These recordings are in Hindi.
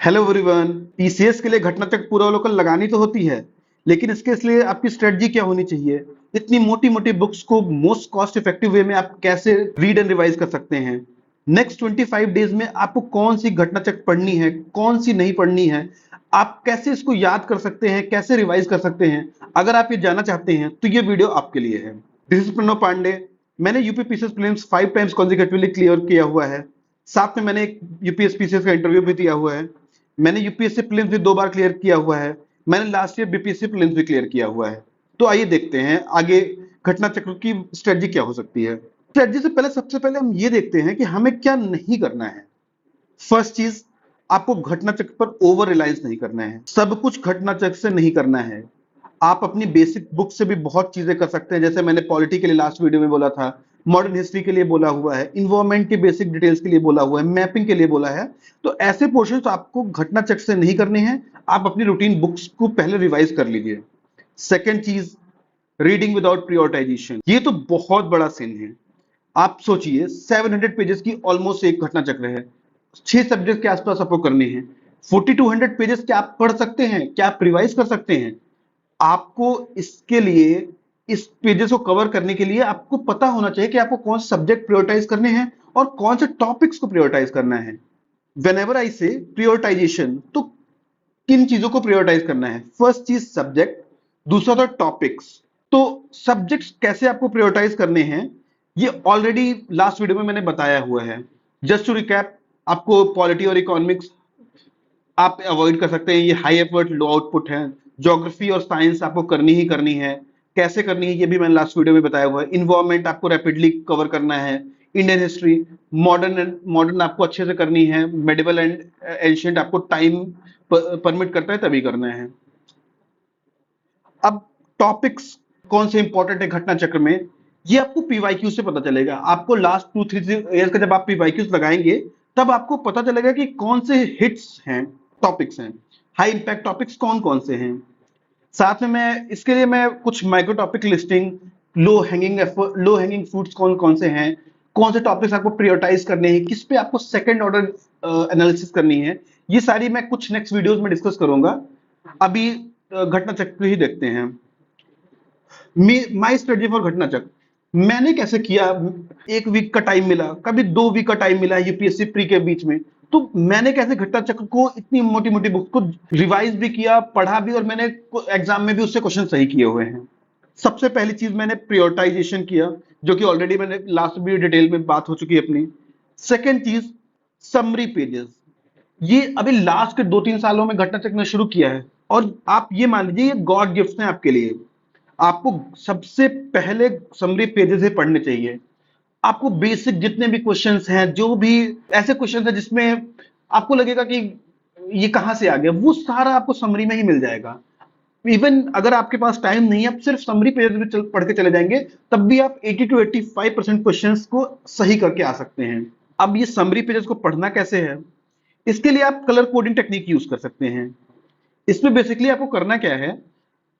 Hello everyone. पीसीएस के लिए घटना चक्र पूर्वावलोकन लगानी तो होती है, लेकिन इसके लिए आपकी स्ट्रेटजी क्या होनी चाहिए? इतनी मोटी मोटी बुक्स को मोस्ट कॉस्ट इफेक्टिव वे में आप कैसे रीड एंड रिवाइज कर सकते हैं? नेक्स्ट 25 डेज में आपको कौन सी घटना चक्र पढ़नी है, कौन सी नहीं पढ़नी है, आप कैसे इसको याद कर सकते हैं, कैसे रिवाइज कर सकते हैं? अगर आप ये जानना चाहते हैं तो ये वीडियो आपके लिए है। This is Pranav Pandey. मैंने UP PCS prelims 5 times consecutively clear किया हुआ है। साथ में मैंने एक यूपीएस पीसीएस का इंटरव्यू भी दिया हुआ है। मैंने यूपीएससी प्रीलिम्स भी 2 बार क्लियर किया हुआ है। मैंने लास्ट ईयर बीपीएससी प्रीलिम्स भी क्लियर किया हुआ है। तो आइए देखते हैं आगे घटना चक्र की स्ट्रेटजी क्या हो सकती है। स्ट्रेटजी से पहले सबसे पहले हम ये देखते हैं कि हमें क्या नहीं करना है। फर्स्ट चीज, आपको घटना चक्र पर ओवर रिलायंस नहीं करना है। सब कुछ घटना चक्र से नहीं करना है। आप अपनी बेसिक बुक से भी बहुत चीजें कर सकते हैं, जैसे मैंने पॉलिटी के लिए लास्ट वीडियो में बोला था, मॉडर्न हिस्ट्री के लिए बोला हुआ है, इन्वायरमेंट की बेसिक डिटेल्स के लिए बोला हुआ है, मैपिंग के लिए बोला है। तो ऐसे पोर्शन तो आपको घटना चक्र से नहीं करने हैं। आप अपनी रूटीन बुक्स को पहले रिवाइज कर लीजिए। सेकेंड चीज, रीडिंग विदाउट प्रियोरिटाइजेशन। ये तो बहुत बड़ा सिन है। आप सोचिए 700 पेजेस की ऑलमोस्ट एक घटना चक्र है, 6 सब्जेक्ट के आसपास आपको करने हैं। 4200 पेजेस क्या आप पढ़ सकते हैं? क्या आप रिवाइज कर सकते हैं? आपको इसके लिए, इस पेजेस को कवर करने के लिए आपको पता होना चाहिए कि आपको कौन से सब्जेक्ट प्रायोरिटाइज करने हैं और कौन से टॉपिक्स को प्रायोरिटाइज करना है। व्हेनेवर आई से प्रायोरिटाइजेशन, तो किन चीजों को प्रायोरिटाइज करना है? फर्स्ट चीज सब्जेक्ट, दूसरा था टॉपिक्स। तो सब्जेक्ट्स कैसे आपको प्रायोरिटाइज करने हैं, ये ऑलरेडी लास्ट वीडियो में मैंने बताया हुआ है। जस्ट टू रिकैप, आपको पॉलिटी और इकोनॉमिक्स आप अवॉइड कर सकते हैं, ये हाई एफर्ट लो आउटपुट है। ज्योग्राफी और साइंस आपको करनी ही करनी है। कैसे करनी है ये भी मैंने लास्ट वीडियो में बताया हुआ है। इन्वायरमेंट आपको रैपिडली कवर करना है। इंडियन हिस्ट्री, मॉडर्न आपको अच्छे से करनी है। मेडिवल एंड एंशिएंट आपको टाइम परमिट करता है तभी करना है। अब टॉपिक्स कौन से इंपॉर्टेंट है घटना चक्र में, ये आपको पीवाईक्यू से पता चलेगा। आपको लास्ट 2-3 ईयर्स का जब आप पीवाईक्यूज लगाएंगे तब आपको पता चलेगा कि कौन से हिट्स हैं, टॉपिक्स हैं, हाई इंपैक्ट टॉपिक्स कौन कौन से हैं। साथ में मैं इसके लिए मैं कुछ micro topic listing, low hanging fruits कौन कौन से हैं, कौन से टॉपिक्स आपको प्रायोरिटाइज करने हैं, किस पे आपको सेकंड ऑर्डर एनालिसिस करनी है, ये सारी मैं कुछ नेक्स्ट वीडियोस में डिस्कस करूंगा। अभी घटना चक्र ही देखते हैं। माई स्ट्रेटजी फॉर घटना चक्र, मैंने कैसे किया। 1 वीक का टाइम मिला, कभी 2 वीक का टाइम मिला यूपीएससी प्री के बीच में, तो मैंने कैसे घटना चक्र को इतनी मोटी मोटी बुक को रिवाइज भी किया, पढ़ा भी, और मैंने एग्जाम में भी उससे क्वेश्चन सही किए हुए हैं। सबसे पहली चीज मैंने प्रायोरिटाइजेशन किया, जो कि ऑलरेडी मैंने लास्ट वीडियो डिटेल में बात हो चुकी है अपनी। सेकेंड चीज, समरी पेजेस। ये अभी लास्ट के 2-3 सालों में घटना चक्र ने शुरू किया है, और आप ये मान लीजिए ये गॉड गिफ्ट है आपके लिए। आपको सबसे पहले समरी पेजेस ही पढ़ने चाहिए। आपको बेसिक जितने भी क्वेश्चंस हैं, जो भी ऐसे क्वेश्चंस हैं जिसमें आपको लगेगा कि ये कहां से आ गया, वो सारा आपको समरी में ही मिल जाएगा। इवन अगर आपके पास टाइम नहीं है, आप सिर्फ समरी पेजेस भी पढ़ के चले जाएंगे, तब भी आप 80 to 85% क्वेश्चंस को सही करके आ सकते हैं। अब ये समरी पेजेस को पढ़ना कैसे है, इसके लिए आप कलर कोडिंग टेक्निक यूज कर सकते हैं। इसमें बेसिकली आपको करना क्या है,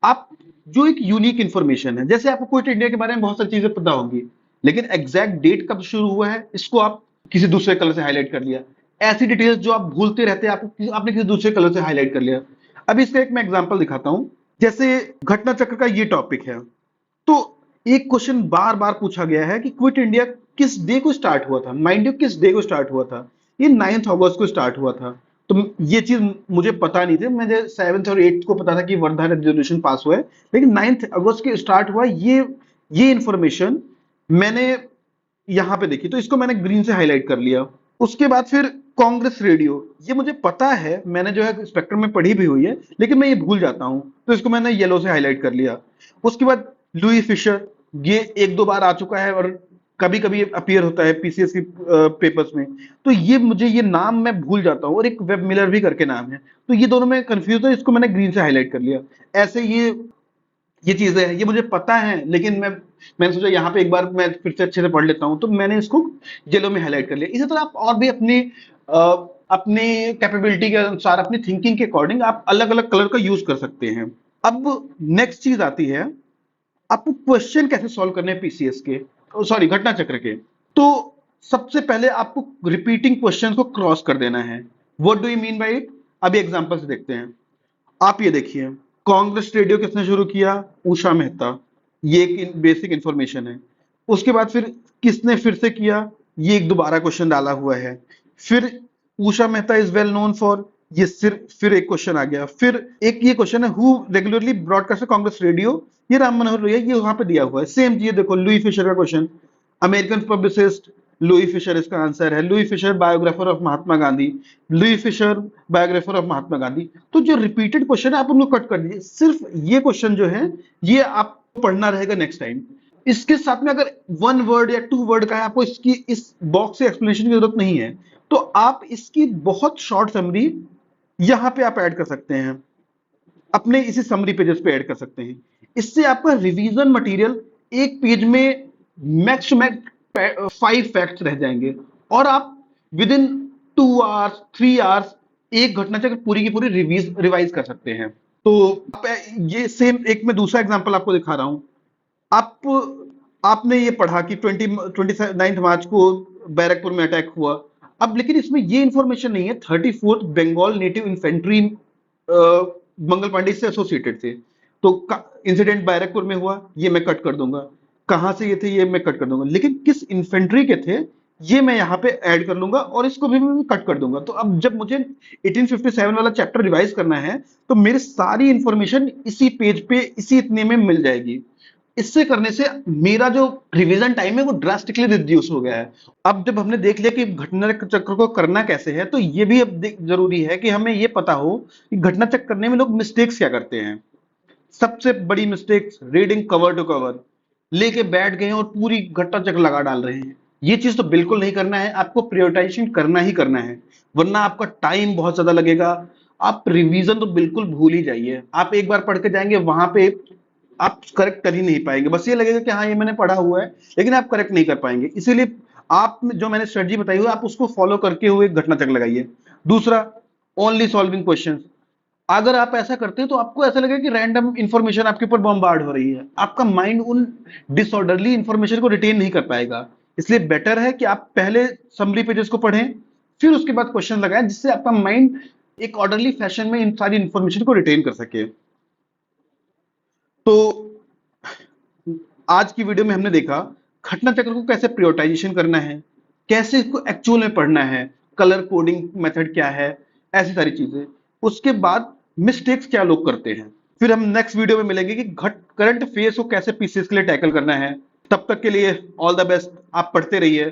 आप जो एक यूनिक इंफॉर्मेशन है, जैसे आपको क्विट इंडिया के बारे में बहुत सारी चीजें पता होंगी, लेकिन एग्जैक्ट डेट कब शुरू हुआ है इसको आप किसी दूसरे कलर से हाईलाइट कर लिया। ऐसी डिटेल्स जो आप भूलते रहते हैं, आपने किसी दूसरे कलर से हाईलाइट कर लिया। अब इसका एक मैं एग्जांपल दिखाता हूं। जैसे घटना चक्र का ये टॉपिक है, तो एक क्वेश्चन बार बार पूछा गया है कि क्विट इंडिया किस डे को स्टार्ट हुआ था। माइंड यू, किस डे को स्टार्ट हुआ था? ये 9 अगस्त को स्टार्ट हुआ था। तो ये चीज मुझे पता नहीं थी, मुझे 7 और 8 को पता था कि वर्धा रेजोल्यूशन पास हुआ है, लेकिन 9 अगस्त के स्टार्ट हुआ ये इंफॉर्मेशन मैंने यहां पे देखी, तो इसको मैंने ग्रीन से हाईलाइट कर लिया। उसके बाद फिर कांग्रेस रेडियो, ये मुझे पता है, मैंने जो है स्पेक्ट्रम में पढ़ी भी हुई है, लेकिन मैं ये भूल जाता हूं, तो इसको मैंने येलो से हाईलाइट कर लिया। उसके बाद लुई फिशर, ये 1-2 बार आ चुका है और कभी कभी अपीयर होता है पीसीएस की पेपर्स में, तो ये मुझे ये नाम मैं भूल जाता हूँ। और एक वेब मिलर भी करके नाम है, तो ये दोनों में कंफ्यूज है, इसको मैंने ग्रीन से हाईलाइट कर लिया। ऐसे ये चीजें हैं, ये मुझे पता है, लेकिन मैंने सोचा यहाँ पे एक बार मैं फिर से अच्छे से पढ़ लेता हूँ, तो मैंने इसको येलो में हाईलाइट कर लिया। इसी तरह आप और भी अपनी कैपेबिलिटी के अनुसार, अपनी थिंकिंग के अकॉर्डिंग आप अलग अलग कलर का यूज कर सकते हैं। अब नेक्स्ट चीज आती है, आपको क्वेश्चन कैसे सॉल्व करने हैं पीसीएस के, सॉरी घटना चक्र के। तो सबसे पहले आपको रिपीटिंग क्वेश्चन को क्रॉस कर देना है। What do you mean by it? अभी एग्जांपल से देखते हैं। आप ये देखिए, कांग्रेस रेडियो किसने शुरू किया? उषा मेहता। ये एक बेसिक इंफॉर्मेशन है। उसके बाद फिर किसने फिर से किया? ये एक दोबारा क्वेश्चन डाला हुआ है। फिर Usha Mehta is well known for, ये सिर्फ फिर एक क्वेश्चन आ गया। फिर एक ये क्वेश्चन है, who regularly broadcast Congress radio, ये राम मनोहर लोहिया, ये वहां पे दिया हुआ है। सेम ये देखो, लुई फिशर का question, American publicist Louis Fischer इसका आंसर है। Louis Fischer biographer of Mahatma Gandhi, Louis Fischer biographer of Mahatma Gandhi. तो जो रिपीटेड क्वेश्चन है आप उनको कट कर दीजिए, सिर्फ ये क्वेश्चन जो है ये आपको पढ़ना रहेगा नेक्स्ट टाइम। इसके साथ में अगर वन वर्ड या टू वर्ड का है, आपको इसकी इस बॉक्स से एक्सप्लेनेशन की जरूरत नहीं है, तो आप इसकी बहुत शॉर्ट समरी यहां पे आप ऐड कर सकते हैं, अपने इसी समरी पेजेस पे ऐड कर सकते हैं। इससे आपका रिवीजन मटेरियल एक पेज में मैक्स टू मैक्स 5 फैक्ट्स रह जाएंगे, और आप विद इन 2 आवर्स 3 आवर्स एक घटना चक्र पूरी की पूरी रिवाइज कर सकते हैं। तो ये सेम एक मैं दूसरा एग्जांपल आपको दिखा रहा हूं। आपने ये पढ़ा कि 29 मार्च को बैरकपुर में अटैक हुआ। अब लेकिन इसमें ये इंफॉर्मेशन नहीं है 34th Bengal native infantry Mangal Pandey से एसोसिएटेड थे। तो इंसिडेंट बैरकपुर में हुआ, ये मैं कट कर दूंगा। कहां से ये थे, ये मैं कट कर दूंगा। लेकिन किस इन्फेंट्री के थे, ये मैं यहाँ पे ऐड कर लूंगा, और इसको भी मैं कट कर दूंगा। तो अब जब मुझे 1857 वाला चैप्टर रिवाइज करना है, तो मेरी सारी इंफॉर्मेशन इसी पेज पे इसी इतने में मिल जाएगी। इससे करने से मेरा जो रिवीजन टाइम है वो ड्रास्टिकली रिड्यूस हो गया है। अब जब हमने देख लिया कि घटना चक्र को करना कैसे है, तो ये भी अब जरूरी है कि हमें ये पता हो कि घटना चक्र करने में लोग मिस्टेक्स क्या करते हैं। सबसे बड़ी mistakes, reading cover to cover, लेके बैठ गए और पूरी घटना चक्र लगा डाल रहे हैं। ये चीज तो बिल्कुल नहीं करना है, आपको प्रायोरिटाइजेशन करना ही करना है, वरना आपका टाइम बहुत ज्यादा लगेगा। आप रिवीजन तो बिल्कुल भूल ही जाइए। आप एक बार पढ़ के जाएंगे, वहां पे आप करेक्ट कर ही नहीं पाएंगे। बस ये लगेगा कि हाँ ये मैंने पढ़ा हुआ है, लेकिन आप करेक्ट नहीं कर पाएंगे। इसीलिए आप जो मैंने स्ट्रेटजी बताई हुई, आप उसको फॉलो करके हुए घटना चक्र लगाइए। दूसरा, ओनली सॉल्विंग क्वेश्चंस। अगर आप ऐसा करते हैं तो आपको ऐसा लगेगा कि रैंडम इंफॉर्मेशन आपके ऊपर बॉम्बार्ड हो रही है, आपका माइंड उन डिसऑर्डरली इंफॉर्मेशन को रिटेन नहीं कर पाएगा। इसलिए बेटर है कि आप पहले समरी पेजेस को पढ़ें, फिर उसके बाद क्वेश्चन लगाएं, जिससे आपका माइंड एक ऑर्डरली फैशन में इन सारी इंफॉर्मेशन को रिटेन कर सके। तो आज की वीडियो में हमने देखा घटना चक्र को कैसे प्रायोरिटाइजेशन करना है, कैसे इसको एक्चुअल में पढ़ना है, कलर कोडिंग मेथड क्या है, ऐसी सारी चीजें। उसके बाद मिस्टेक्स क्या लोग करते हैं। फिर हम नेक्स्ट वीडियो में मिलेंगे कि करंट फेस को कैसे पीसीएस के लिए टैकल करना है। तब तक के लिए ऑल द बेस्ट, आप पढ़ते रहिए।